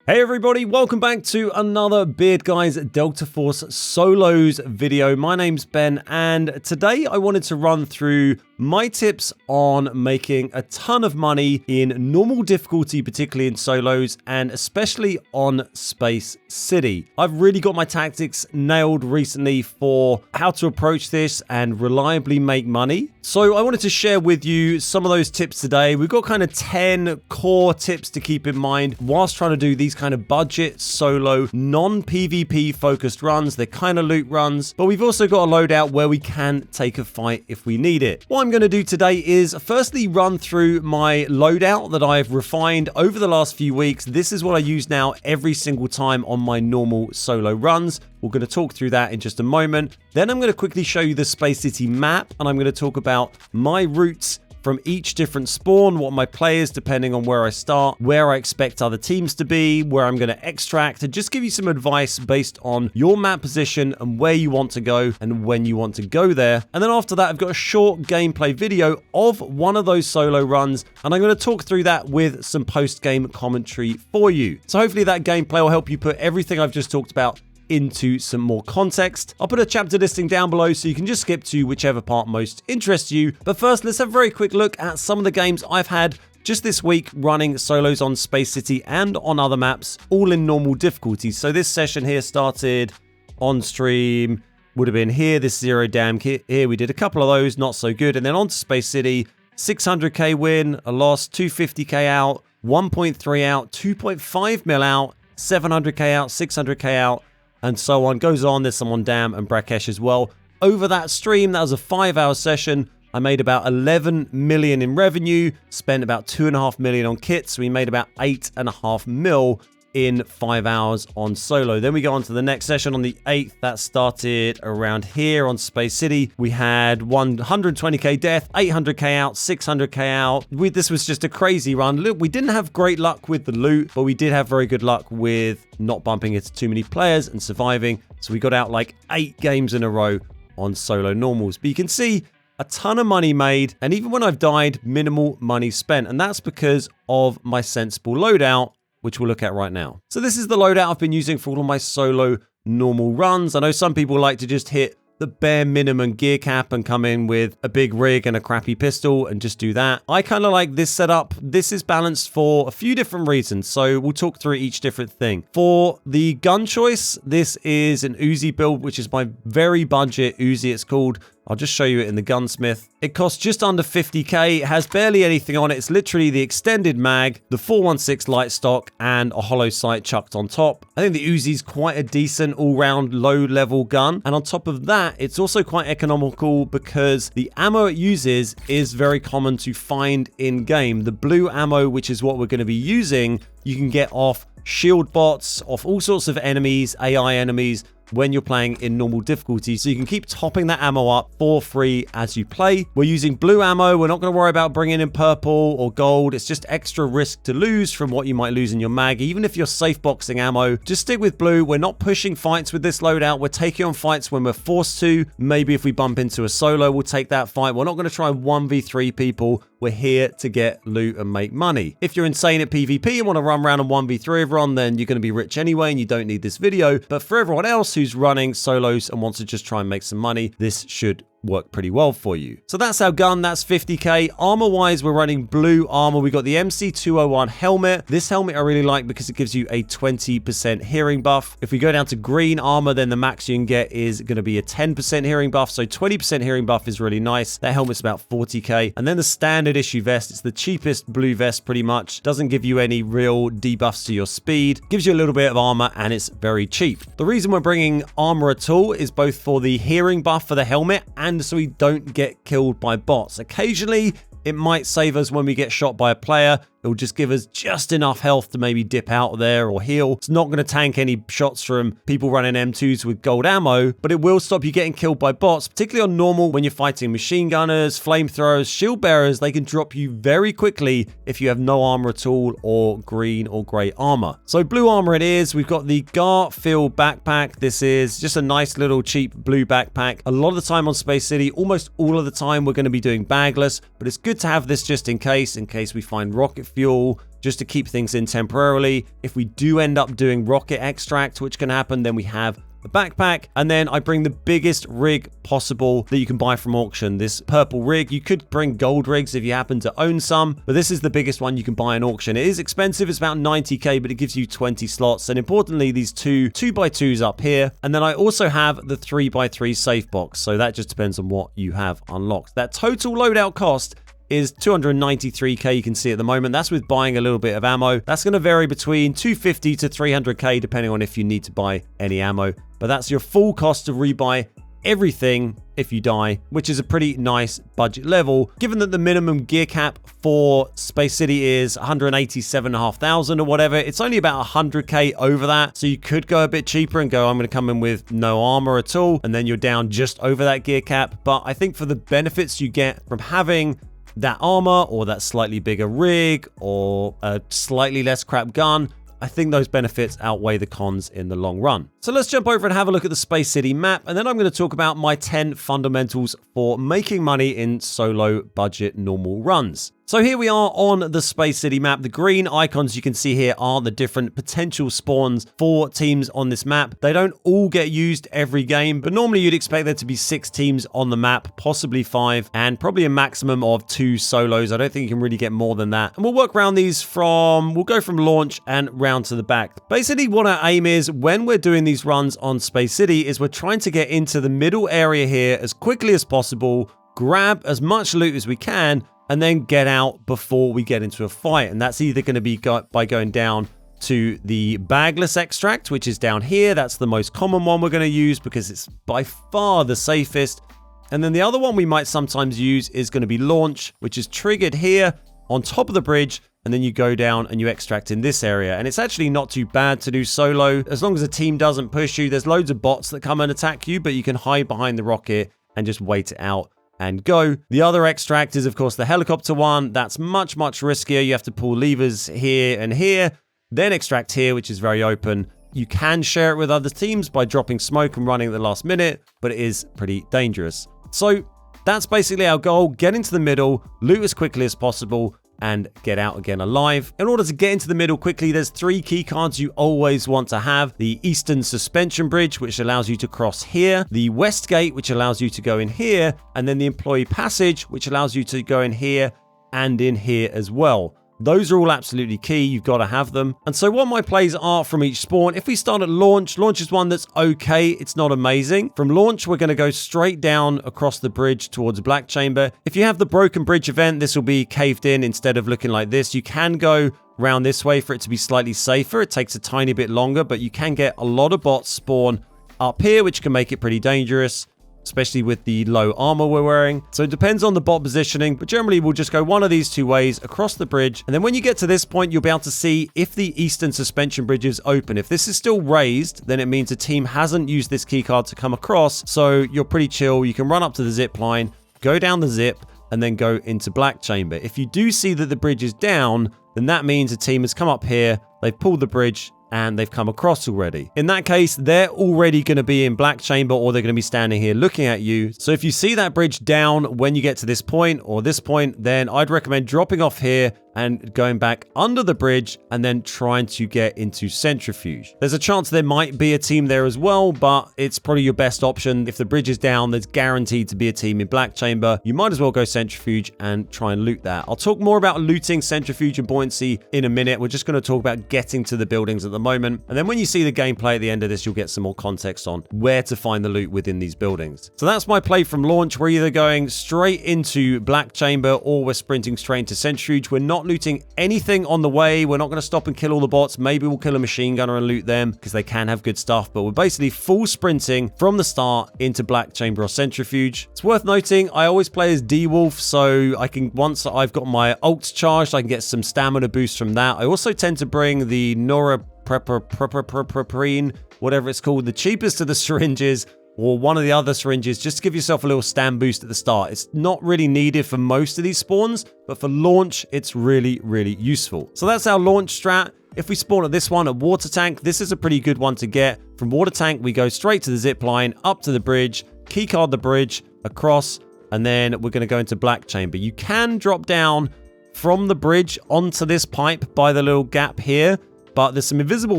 Hey everybody, welcome back to another Beard Guys Delta Force Solos video. My name's Ben, and today I wanted to run through my tips on making a ton of money in normal difficulty, particularly in solos, and especially on Space City. I've really got my tactics nailed recently for how to approach this and reliably make money. So I wanted to share with you some of those tips today. We've got kind of 10 core tips to keep in mind whilst trying to do these kind of budget, solo, non-PvP focused runs. They're kind of loot runs, but we've also got a loadout where we can take a fight if we need it. What I'm going to do today is firstly run through my loadout that I've refined over the last few weeks. This is what I use now every single time on my normal solo runs. We're going to talk through that in just a moment. Then I'm going to quickly show you the Space City map, and I'm going to talk about my routes from each different spawn, what my players, depending on where I start, where I expect other teams to be, where I'm going to extract, and just give you some advice based on your map position and where you want to go and when you want to go there. And then after that, I've got a short gameplay video of one of those solo runs, and I'm going to talk through that with some post-game commentary for you. So hopefully that gameplay will help you put everything I've just talked about into some more context. I'll put a chapter listing down below so you can just skip to whichever part most interests you. But first, let's have a very quick look at some of the games I've had just this week running solos on Space City and on other maps, all in normal difficulty. So this session here started on stream, would have been here, this Zero Dam kit here. We did a couple of those, not so good. And then on to Space City, 600k win, a loss, 250k out, 1.3 out, 2.5 mil out, 700k out, 600k out, and so on. Goes on. There's some on Dam and Brakesh as well. Over that stream, that was a 5-hour session. I made about 11 million in revenue, spent about 2.5 million on kits. We made about 8.5 mil in 5 hours on solo. Then we go on to the next session on the 8th. That started around here on Space City. We had 120k death, 800k out, 600k out. This was just a crazy run. Look, we didn't have great luck with the loot, but we did have very good luck with not bumping into too many players and surviving. So we got out like 8 games in a row on solo normals. But you can see a ton of money made, and even when I've died, minimal money spent. And that's because of my sensible loadout, which we'll look at right now. So this is the loadout I've been using for all of my solo normal runs. I know some people like to just hit the bare minimum gear cap and come in with a big rig and a crappy pistol and just do that. I kind of like this setup. This is balanced for a few different reasons, so we'll talk through each different thing. For the gun choice, this is an Uzi build, which is my very budget Uzi, it's called. I'll just show you it in the gunsmith. It costs just under 50k. It has barely anything on it. It's literally the extended mag, the 416 light stock, and a hollow sight chucked on top. I think the Uzi's quite a decent all-round low-level gun. And on top of that, it's also quite economical because the ammo it uses is very common to find in-game. The blue ammo, which is what we're going to be using, you can get off shield bots, off all sorts of enemies, AI enemies, when you're playing in normal difficulty, so you can keep topping that ammo up for free as you play. We're using blue ammo. We're not going to worry about bringing in purple or gold. It's just extra risk to lose from what you might lose in your mag. Even if you're safe boxing ammo, just stick with blue. We're not pushing fights with this loadout. We're taking on fights when we're forced to. Maybe if we bump into a solo, we'll take that fight. We're not going to try 1v3 people. We're here to get loot and make money. If you're insane at PvP and want to run around and 1v3 everyone, then you're going to be rich anyway and you don't need this video. But for everyone else who's running solos and wants to just try and make some money, this should work pretty well for you. So that's our gun. That's 50k. Armor wise, we're running blue armor. We got the MC201 helmet. This helmet I really like because it gives you a 20% hearing buff. If we go down to green armor, then the max you can get is going to be a 10% hearing buff. So 20% hearing buff is really nice. That helmet's about 40k. And then the standard issue vest. It's the cheapest blue vest pretty much. Doesn't give you any real debuffs to your speed. Gives you a little bit of armor and it's very cheap. The reason we're bringing armor at all is both for the hearing buff for the helmet and so we don't get killed by bots. Occasionally, it might save us when we get shot by a player. It'll just give us just enough health to maybe dip out of there or heal. It's not going to tank any shots from people running M2s with gold ammo, but it will stop you getting killed by bots, particularly on normal when you're fighting machine gunners, flamethrowers, shield bearers. They can drop you very quickly if you have no armor at all or green or grey armor. So blue armor it is. We've got the Garfield backpack. This is just a nice little cheap blue backpack. A lot of the time on Space City, almost all of the time, we're going to be doing bagless, but it's good to have this just in case we find rocket fuel, just to keep things in temporarily. If we do end up doing rocket extract, which can happen, then we have the backpack. And then I bring the biggest rig possible that you can buy from auction. This purple rig. You could bring gold rigs if you happen to own some, but this is the biggest one you can buy in auction. It is expensive. It's about 90k, but it gives you 20 slots. And importantly, these two 2x2s up here. And then I also have the 3x3 safe box. So that just depends on what you have unlocked. That total loadout cost is 293k. You can see at the moment. That's with buying a little bit of ammo. That's going to vary between 250 to 300k depending on if you need to buy any ammo. But that's your full cost to rebuy everything if you die, which is a pretty nice budget level, given that the minimum gear cap for Space City is 187,500 or whatever. It's only about 100k over that, so you could go a bit cheaper and go, I'm going to come in with no armor at all, and then you're down just over that gear cap. But I think for the benefits you get from having that armor or that slightly bigger rig or a slightly less crap gun, I think those benefits outweigh the cons in the long run. So let's jump over and have a look at the Space City map, and then I'm going to talk about my 10 fundamentals for making money in solo budget normal runs. So here we are on the Space City map. The green icons you can see here are the different potential spawns for teams on this map. They don't all get used every game, but normally you'd expect there to be 6 teams on the map, possibly 5, and probably a maximum of 2 solos. I don't think you can really get more than that. And we'll work around these we'll go from launch and round to the back. Basically what our aim is when we're doing these runs on Space City is we're trying to get into the middle area here as quickly as possible, grab as much loot as we can, and then get out before we get into a fight. And that's either going to be by going down to the bagless extract, which is down here. That's the most common one we're going to use because it's by far the safest. And then the other one we might sometimes use is going to be launch, which is triggered here on top of the bridge. And then you go down and you extract in this area. And it's actually not too bad to do solo. As long as a team doesn't push you, there's loads of bots that come and attack you, but you can hide behind the rocket and just wait it out and go. The other extract is, of course, the helicopter one. That's much, much riskier. You have to pull levers here and here, then extract here, which is very open. You can share it with other teams by dropping smoke and running at the last minute, but it is pretty dangerous. So that's basically our goal. Get into the middle, loot as quickly as possible, and get out again alive. In order to get into the middle quickly, there's 3 key cards you always want to have. The Eastern Suspension Bridge, which allows you to cross here, the West Gate, which allows you to go in here, and then the Employee Passage, which allows you to go in here and in here as well. Those are all absolutely key. You've got to have them. And so what my plays are from each spawn, if we start at launch is one that's okay. It's not amazing. From launch, we're going to go straight down across the bridge towards Black Chamber. If you have the Broken Bridge event, this will be caved in instead of looking like this. You can go round this way for it to be slightly safer. It takes a tiny bit longer, but you can get a lot of bots spawn up here, which can make it pretty dangerous, especially with the low armor we're wearing. So it depends on the bot positioning, but generally we'll just go one of these 2 ways across the bridge. And then when you get to this point, you'll be able to see if the Eastern Suspension Bridge is open. If this is still raised, then it means a team hasn't used this keycard to come across. So you're pretty chill. You can run up to the zip line, go down the zip, and then go into Black Chamber. If you do see that the bridge is down, then that means a team has come up here, they've pulled the bridge, and they've come across already. In that case, they're already going to be in Black Chamber, or they're going to be standing here looking at you. So if you see that bridge down when you get to this point or this point, then I'd recommend dropping off here and going back under the bridge and then trying to get into Centrifuge. There's a chance there might be a team there as well, but it's probably your best option. If the bridge is down, there's guaranteed to be a team in Black Chamber. You might as well go Centrifuge and try and loot that. I'll talk more about looting Centrifuge and Buoyancy in a minute. We're just going to talk about getting to the buildings at the moment. And then when you see the gameplay at the end of this, you'll get some more context on where to find the loot within these buildings. So that's my play from launch. We're either going straight into Black Chamber or we're sprinting straight into Centrifuge. We're not looting anything on the way. We're not going to stop and kill all the bots. Maybe we'll kill a machine gunner and loot them because they can have good stuff, but we're basically full sprinting from the start into Black Chamber or Centrifuge. It's worth noting I always play as D-Wolf, so I can, once I've got my ults charged, I can get some stamina boost from that. I also tend to bring the Norapreprin, whatever it's called, the cheapest of the syringes, or one of the other syringes, just to give yourself a little stam boost at the start. It's not really needed for most of these spawns, but for launch, it's really, really useful. So that's our launch strat. If we spawn at this one, at Water Tank, this is a pretty good one to get. From Water Tank, we go straight to the zip line, up to the bridge, keycard the bridge, across, and then we're going to go into Black Chamber. You can drop down from the bridge onto this pipe by the little gap here, but there's some invisible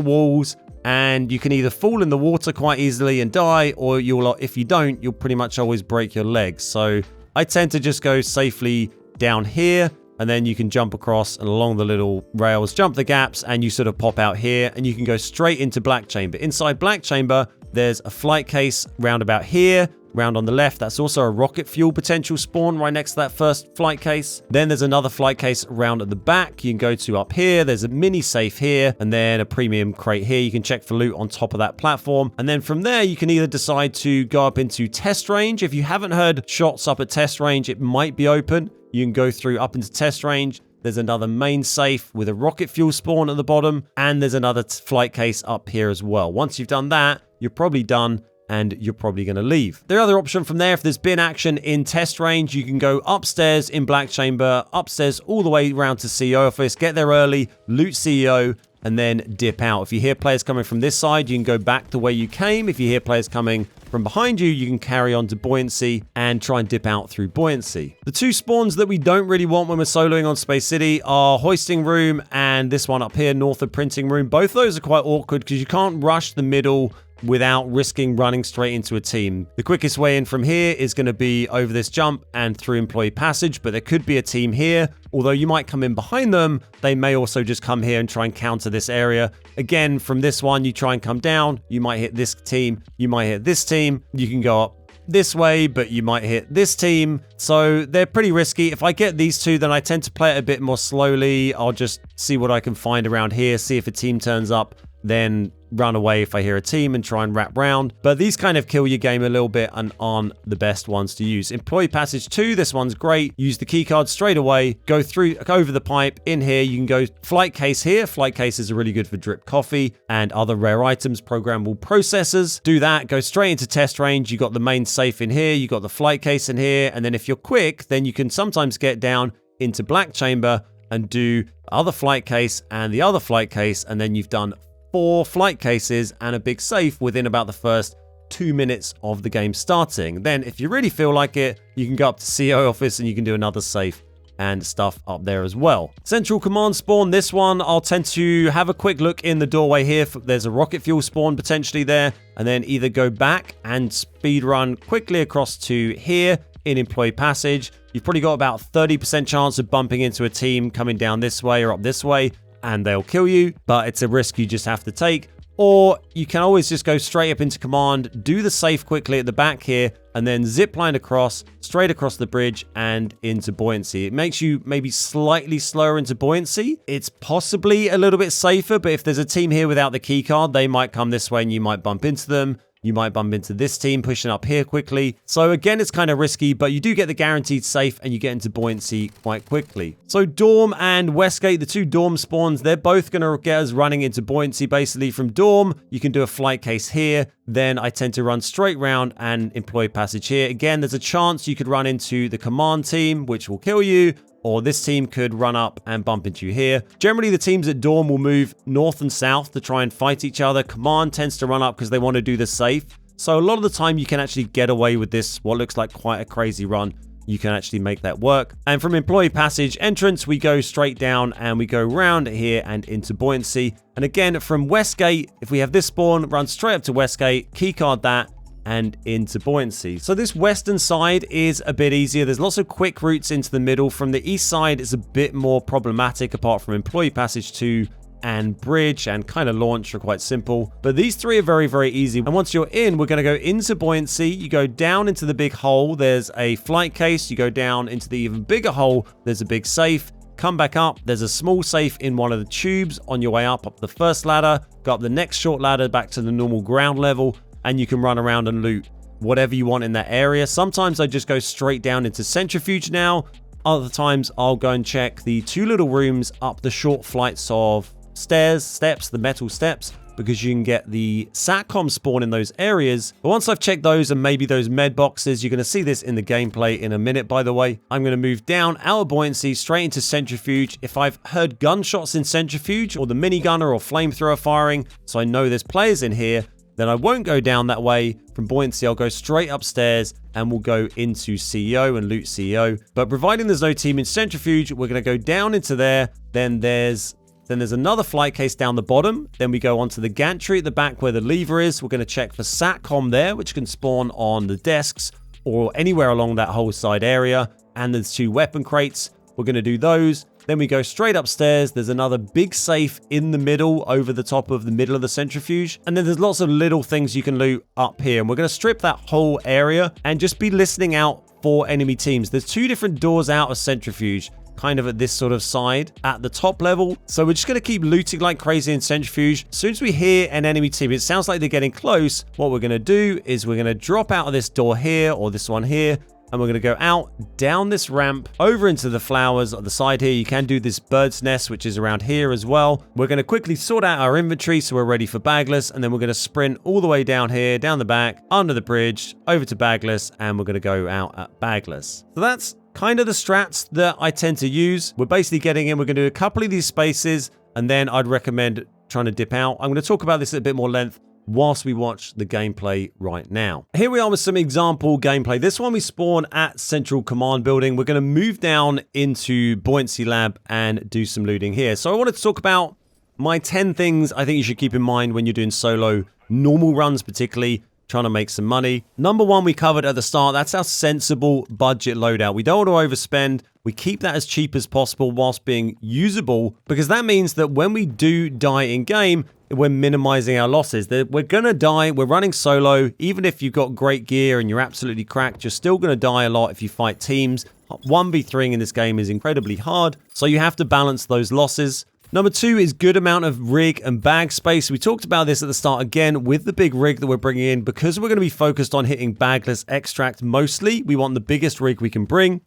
walls, and you can either fall in the water quite easily and die, or if you don't, you'll pretty much always break your legs. So I tend to just go safely down here, and then you can jump across and along the little rails, jump the gaps, and you sort of pop out here, and you can go straight into Black Chamber. Inside Black Chamber, there's a flight case round about here, round on the left. That's also a rocket fuel potential spawn right next to that first flight case. Then there's another flight case round at the back you can go to up here. There's a mini safe here, and then a premium crate here. You can check for loot on top of that platform. And then from there, you can either decide to go up into test range. If you haven't heard shots up at test range, it might be open. You can go through up into test range. There's another main safe with a rocket fuel spawn at the bottom, and there's another flight case up here as well. Once you've done that, you're probably done, and you're probably going to leave. The other option from there, if there's been action in test range, you can go upstairs in Black Chamber, upstairs all the way around to CEO office, get there early, loot CEO, and then dip out. If you hear players coming from this side, you can go back to where you came. If you hear players coming from behind you, you can carry on to Buoyancy and try and dip out through Buoyancy. The two spawns that we don't really want when we're soloing on Space City are Hoisting Room and this one up here, north of Printing Room. Both those are quite awkward because you can't rush the middle without risking running straight into a team. The quickest way in from here is going to be over this jump and through Employee Passage, but there could be a team here. Although you might come in behind them, they may also just come here and try and counter this area. Again, from this one, you try and come down. You might hit this team. You might hit this team. You can go up this way, but you might hit this team. So they're pretty risky. If I get these two, then I tend to play it a bit more slowly. I'll just see what I can find around here, see if a team turns up, then run away if I hear a team and try and wrap round. But these kind of kill your game a little bit and aren't the best ones to use. Employee Passage 2, this one's great. Use the keycard straight away, go through over the pipe. In here, you can go flight case here. Flight cases are really good for drip coffee and other rare items, programmable processors. Do that, go straight into test range. You got the main safe in here, you got the flight case in here, and then if you're quick, then you can sometimes get down into Black Chamber and do other flight case and the other flight case, and then you've done 4 flight cases and a big safe within about the first 2 minutes of the game starting. Then if you really feel like it, you can go up to CEO office and you can do another safe and stuff up there as well. Central command spawn, this one I'll tend to have a quick look in the doorway here. There's a rocket fuel spawn potentially there, and then either go back and speed run quickly across to here in Employee Passage. You've probably got about 30% chance of bumping into a team coming down this way or up this way, and they'll kill you, but it's a risk you just have to take. Or you can always just go straight up into command, do the safe quickly at the back here, and then zip line across, straight across the bridge and into Buoyancy. It makes you maybe slightly slower into Buoyancy. It's possibly a little bit safer, but if there's a team here without the keycard, they might come this way and you might bump into them. You might bump into this team pushing up here quickly. So again, it's kind of risky, but you do get the guaranteed safe and you get into Buoyancy quite quickly. So Dorm and Westgate, the two Dorm spawns, they're both going to get us running into Buoyancy. Basically from Dorm, you can do a flight case here. Then I tend to run straight round and Employee Passage here. Again, there's a chance you could run into the command team, which will kill you, or this team could run up and bump into you here. Generally, the teams at Dorm will move north and south to try and fight each other. Command tends to run up because they want to do the safe. So a lot of the time, you can actually get away with this, what looks like quite a crazy run. You can actually make that work. And from Employee Passage entrance, we go straight down and we go round here and into Buoyancy. And again, from Westgate, if we have this spawn, run straight up to Westgate, keycard that, and into Buoyancy. So this western side is a bit easier. There's lots of quick routes into the middle. From the east side, it's a bit more problematic, apart from Employee Passage 2 and Bridge and kind of Launch are quite simple. But these three are very, very easy. And once you're in, we're going to go into Buoyancy. You go down into the big hole. There's a flight case. You go down into the even bigger hole. There's a big safe. Come back up. There's a small safe in one of the tubes on your way up the first ladder. Go up the next short ladder back to the normal ground level, and you can run around and loot whatever you want in that area. Sometimes I just go straight down into Centrifuge now. Other times I'll go and check the two little rooms up the short flights of steps, the metal steps, because you can get the SATCOM spawn in those areas. But once I've checked those and maybe those med boxes, you're going to see this in the gameplay in a minute, by the way. I'm going to move down out of Buoyancy straight into Centrifuge. If I've heard gunshots in Centrifuge or the minigunner or flamethrower firing, so I know there's players in here, then I won't go down that way from buoyancy. I'll go straight upstairs and we'll go into CEO and loot CEO. But providing there's no team in centrifuge, we're going to go down into there. Then there's another flight case down the bottom. Then we go onto the gantry at the back where the lever is. We're going to check for SATCOM there, which can spawn on the desks or anywhere along that whole side area. And there's 2 weapon crates. We're going to do those. Then we go straight upstairs. There's another big safe in the middle over the top of the middle of the centrifuge. And then there's lots of little things you can loot up here. And we're going to strip that whole area and just be listening out for enemy teams. There's 2 different doors out of centrifuge, kind of at this sort of side at the top level. So we're just going to keep looting like crazy in centrifuge. As soon as we hear an enemy team, it sounds like they're getting close. What we're going to do is we're going to drop out of this door here or this one here. And we're going to go out, down this ramp, over into the flowers on the side here. You can do this bird's nest, which is around here as well. We're going to quickly sort out our inventory so we're ready for bagless. And then we're going to sprint all the way down here, down the back, under the bridge, over to bagless. And we're going to go out at bagless. So that's kind of the strats that I tend to use. We're basically getting in. We're going to do a couple of these spaces. And then I'd recommend trying to dip out. I'm going to talk about this at a bit more length whilst we watch the gameplay right now. Here we are with some example gameplay. This one we spawn at Central Command Building. We're going to move down into Buoyancy Lab and do some looting here. So I wanted to talk about my 10 things I think you should keep in mind when you're doing solo normal runs, particularly trying to make some money. Number 1 we covered at the start. That's our sensible budget loadout. We don't want to overspend. We keep that as cheap as possible whilst being usable, because that means that when we do die in game, we're minimizing our losses. We're going to die. We're running solo. Even if you've got great gear and you're absolutely cracked, you're still going to die a lot if you fight teams. 1v3 in this game is incredibly hard, so you have to balance those losses. Number 2 is good amount of rig and bag space. We talked about this at the start again with the big rig that we're bringing in. Because we're going to be focused on hitting bagless extract mostly, we want the biggest rig we can bring.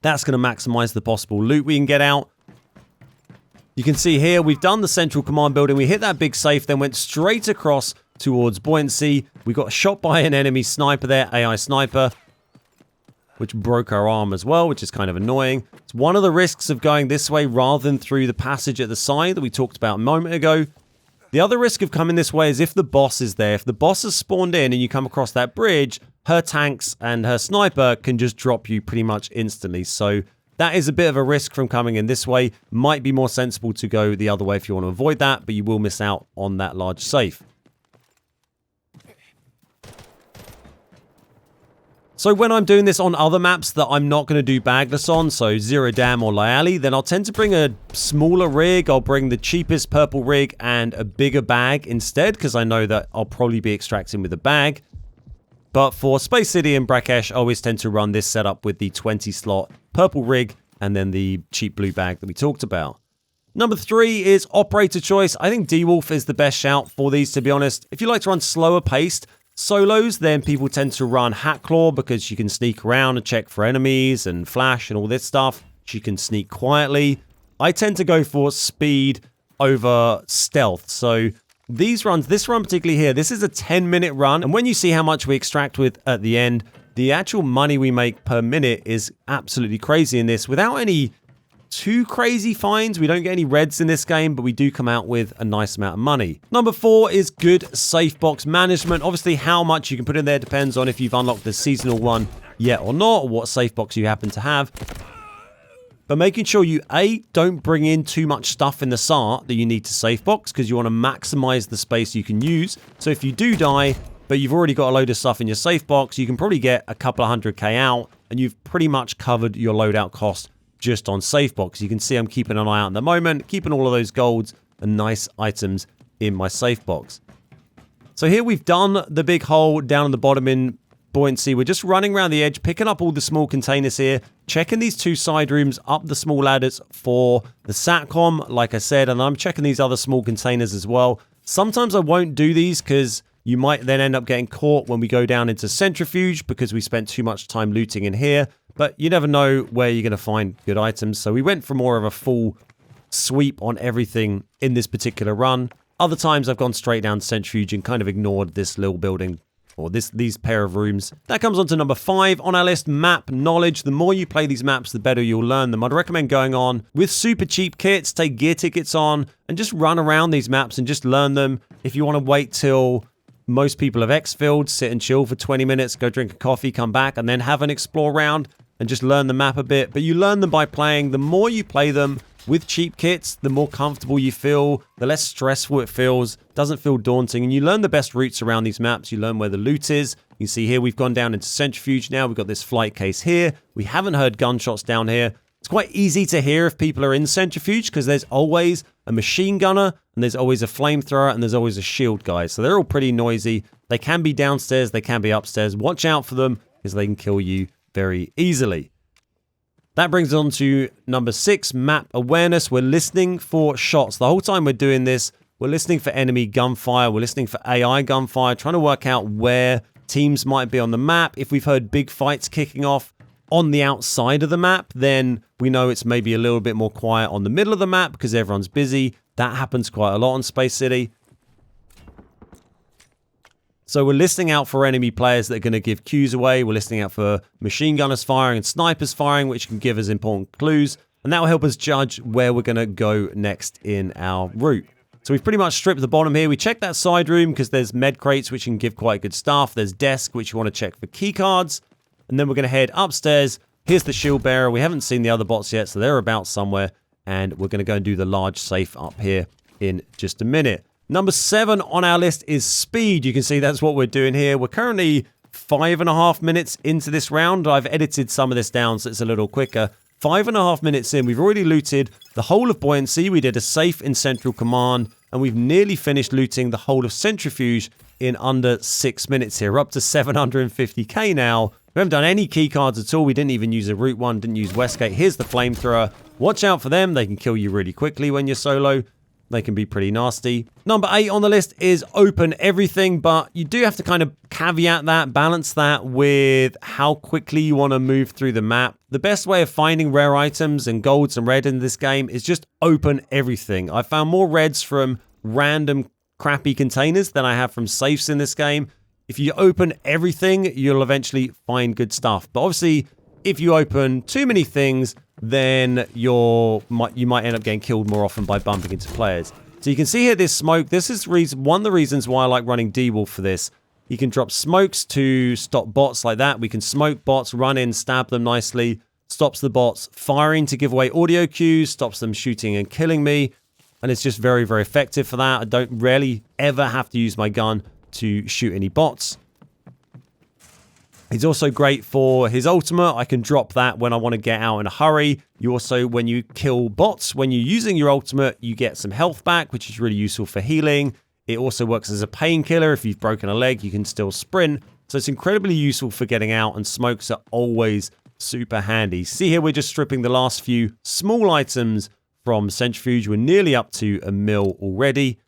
That's going to maximize the possible loot we can get out. You can see here, we've done the Central Command Building. We hit that big safe, then went straight across towards buoyancy. We got shot by an enemy sniper there, AI sniper, which broke our arm as well, which is kind of annoying. It's one of the risks of going this way rather than through the passage at the side that we talked about a moment ago. The other risk of coming this way is if the boss is there. If the boss has spawned in and you come across that bridge, her tanks and her sniper can just drop you pretty much instantly. So that is a bit of a risk from coming in this way. Might be more sensible to go the other way if you want to avoid that, but you will miss out on that large safe. So when I'm doing this on other maps that I'm not going to do bagless on, so Zero Dam or Lyali, then I'll tend to bring a smaller rig. I'll bring the cheapest purple rig and a bigger bag instead, because I know that I'll probably be extracting with a bag. But for Space City and Brakesh, I always tend to run this setup with the 20 slot purple rig and then the cheap blue bag that we talked about. Number 3 is operator choice. I think D-Wolf is the best shout for these, to be honest. If you like to run slower paced solos, then people tend to run Hatclaw because you can sneak around and check for enemies and flash and all this stuff. You can sneak quietly. I tend to go for speed over stealth. So these runs, this run particularly here, this is a 10-minute run. And when you see how much we extract with at the end, the actual money we make per minute is absolutely crazy in this. Without any too crazy finds, we don't get any reds in this game, but we do come out with a nice amount of money. Number 4 is good safe box management. Obviously, how much you can put in there depends on if you've unlocked the seasonal one yet or not, or what safe box you happen to have. But making sure you, A, don't bring in too much stuff in the SAR that you need to safe box, because you want to maximize the space you can use. So if you do die, but you've already got a load of stuff in your safe box, you can probably get a couple of 100k out, and you've pretty much covered your loadout cost just on safe box. You can see I'm keeping an eye out at the moment, keeping all of those golds and nice items in my safe box. So here we've done the big hole down at the bottom in buoyancy. We're just running around the edge, picking up all the small containers here, checking these 2 side rooms up the small ladders for the SATCOM, like I said, and I'm checking these other small containers as well. Sometimes I won't do these because you might then end up getting caught when we go down into centrifuge because we spent too much time looting in here. But you never know where you're going to find good items. So we went for more of a full sweep on everything in this particular run. Other times I've gone straight down to centrifuge and kind of ignored this little building or these pair of rooms. That comes on to number 5 on our list, map knowledge. The more you play these maps, the better you'll learn them. I'd recommend going on with super cheap kits, take gear tickets on, and just run around these maps and just learn them. If you want to wait till most people have exfilled, sit and chill for 20 minutes, go drink a coffee, come back, and then have an explore round and just learn the map a bit. But you learn them by playing. The more you play them with cheap kits, the more comfortable you feel, the less stressful it feels, doesn't feel daunting, and you learn the best routes around these maps. You learn where the loot is. You can see here we've gone down into Centrifuge now. We've got this flight case here. We haven't heard gunshots down here. It's quite easy to hear if people are in Centrifuge because there's always a machine gunner and there's always a flamethrower and there's always a shield guy. So they're all pretty noisy. They can be downstairs, they can be upstairs. Watch out for them because they can kill you very easily. That brings us on to number 6, map awareness. We're listening for shots. The whole time we're doing this, we're listening for enemy gunfire. We're listening for AI gunfire, trying to work out where teams might be on the map. If we've heard big fights kicking off on the outside of the map, then we know it's maybe a little bit more quiet on the middle of the map because everyone's busy. That happens quite a lot on Space City. So we're listening out for enemy players that are going to give cues away. We're listening out for machine gunners firing and snipers firing, which can give us important clues. And that will help us judge where we're going to go next in our route. So we've pretty much stripped the bottom here. We checked that side room because there's med crates, which can give quite good stuff. There's desk, which you want to check for key cards. And then we're going to head upstairs. Here's the shield bearer. We haven't seen the other bots yet, so they're about somewhere. And we're going to go and do the large safe up here in just a minute. Number 7 on our list is speed. You can see that's what we're doing here. We're currently 5.5 minutes into this round. I've edited some of this down so it's a little quicker. 5.5 minutes in, we've already looted the whole of Buoyancy. We did a safe in Central Command, and we've nearly finished looting the whole of Centrifuge in under 6 minutes here. We're up to 750k now. We haven't done any key cards at all. We didn't even use a Route 1, didn't use Westgate. Here's the flamethrower. Watch out for them. They can kill you really quickly when you're solo. They can be pretty nasty. Number 8 on the list is open everything, but you do have to kind of caveat that, balance that with how quickly you want to move through the map. The best way of finding rare items and golds and red in this game is just open everything. I found more reds from random crappy containers than I have from safes in this game. If you open everything, you'll eventually find good stuff. But obviously, if you open too many things, then you might end up getting killed more often by bumping into players. So you can see here this smoke. This is one of the reasons why I like running D-Wolf for this. You can drop smokes to stop bots like that. We can smoke bots, run in, stab them nicely. Stops the bots firing to give away audio cues. Stops them shooting and killing me. And it's just very, very effective for that. I don't rarely ever have to use my gun to shoot any bots. He's also great for his ultimate. I can drop that when I want to get out in a hurry. You also, when you kill bots, when you're using your ultimate, you get some health back, which is really useful for healing. It also works as a painkiller. If you've broken a leg, you can still sprint. So it's incredibly useful for getting out, and smokes are always super handy. See here, we're just stripping the last few small items from Centrifuge. We're nearly up to a mil already.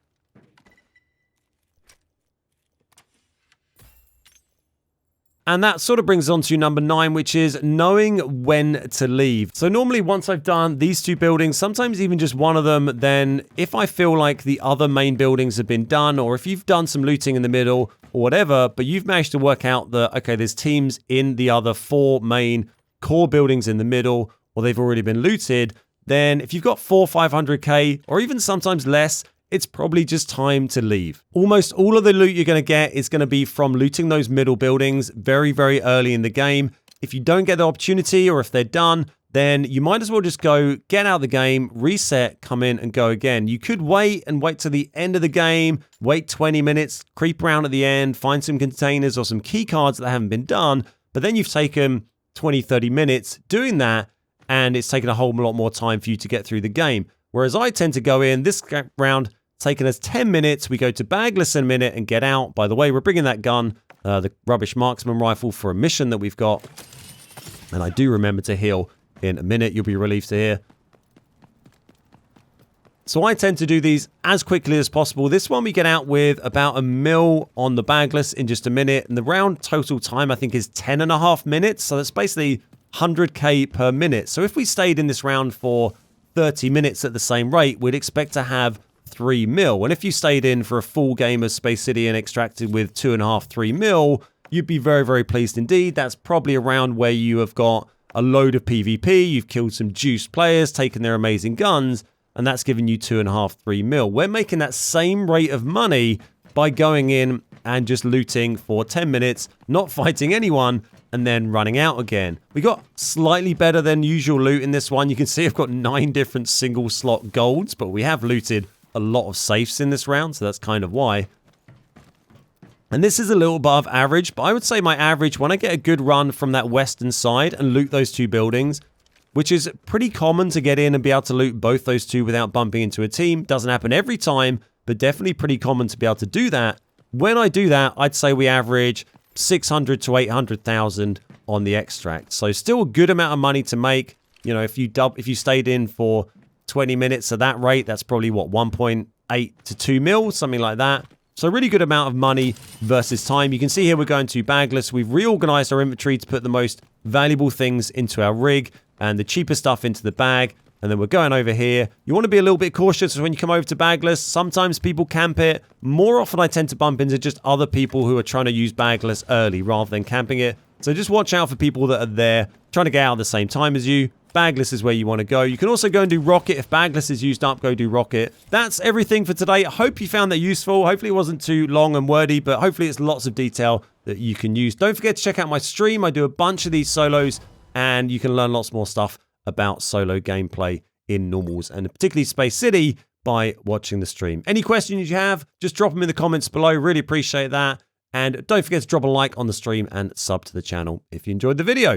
And that sort of brings on to number 9, which is knowing when to leave. So normally once I've done these 2 buildings, sometimes even just one of them, then if I feel like the other main buildings have been done, or if you've done some looting in the middle or whatever, but you've managed to work out that, okay, there's teams in the other 4 main core buildings in the middle, or they've already been looted, then if you've got 400-500k, or even sometimes less, it's probably just time to leave. Almost all of the loot you're going to get is going to be from looting those middle buildings very, very early in the game. If you don't get the opportunity, or if they're done, then you might as well just go, get out of the game, reset, come in and go again. You could wait to the end of the game, wait 20 minutes, creep around at the end, find some containers or some key cards that haven't been done, but then you've taken 20, 30 minutes doing that, and it's taken a whole lot more time for you to get through the game. Whereas I tend to go in this round, taking us 10 minutes. We go to bagless in a minute and get out. By the way, we're bringing that gun, the rubbish marksman rifle, for a mission that we've got. And I do remember to heal in a minute. You'll be relieved to hear. So I tend to do these as quickly as possible. This one we get out with about a mil on the bagless in just a minute. And the round total time, I think, is 10.5 minutes. So that's basically 100k per minute. So if we stayed in this round for 30 minutes at the same rate, we'd expect to have 3 mil. And if you stayed in for a full game of Space City and extracted with 2.5, 3 mil, you'd be very, very pleased indeed. That's probably around where you have got a load of PvP, you've killed some juiced players, taken their amazing guns, and that's given you 2.5, 3 mil. We're making that same rate of money by going in and just looting for 10 minutes, not fighting anyone, and then running out again. We got slightly better than usual loot in this one. You can see I've got 9 different single slot golds, but we have looted a lot of safes in this round, so that's kind of why. And this is a little above average, but I would say my average, when I get a good run from that western side and loot those 2 buildings, which is pretty common to get in and be able to loot both those 2 without bumping into a team. Doesn't happen every time, but definitely pretty common to be able to do that. When I do that, I'd say we average 600 to 800,000 on the extract. So still a good amount of money to make. You know, if you stayed in for 20 minutes at that rate, that's probably what, 1.8 to 2 mil, something like that. So really good amount of money versus time. You can see here we're going to bagless. We've reorganized our inventory to put the most valuable things into our rig and the cheaper stuff into the bag. And then we're going over here. You want to be a little bit cautious when you come over to bagless. Sometimes people camp it. More often I tend to bump into just other people who are trying to use bagless early rather than camping it. So just watch out for people that are there trying to get out at the same time as you. Bagless is where you want to go. You can also go and do rocket. If bagless is used up, go do rocket. That's everything for today. I hope you found that useful. Hopefully it wasn't too long and wordy, but hopefully it's lots of detail that you can use. Don't forget to check out my stream. I do a bunch of these solos, and you can learn lots more stuff about solo gameplay in normals, and particularly Space City, by watching the stream. Any questions you have, just drop them in the comments below. Really appreciate that. And don't forget to drop a like on the stream and sub to the channel if you enjoyed the video.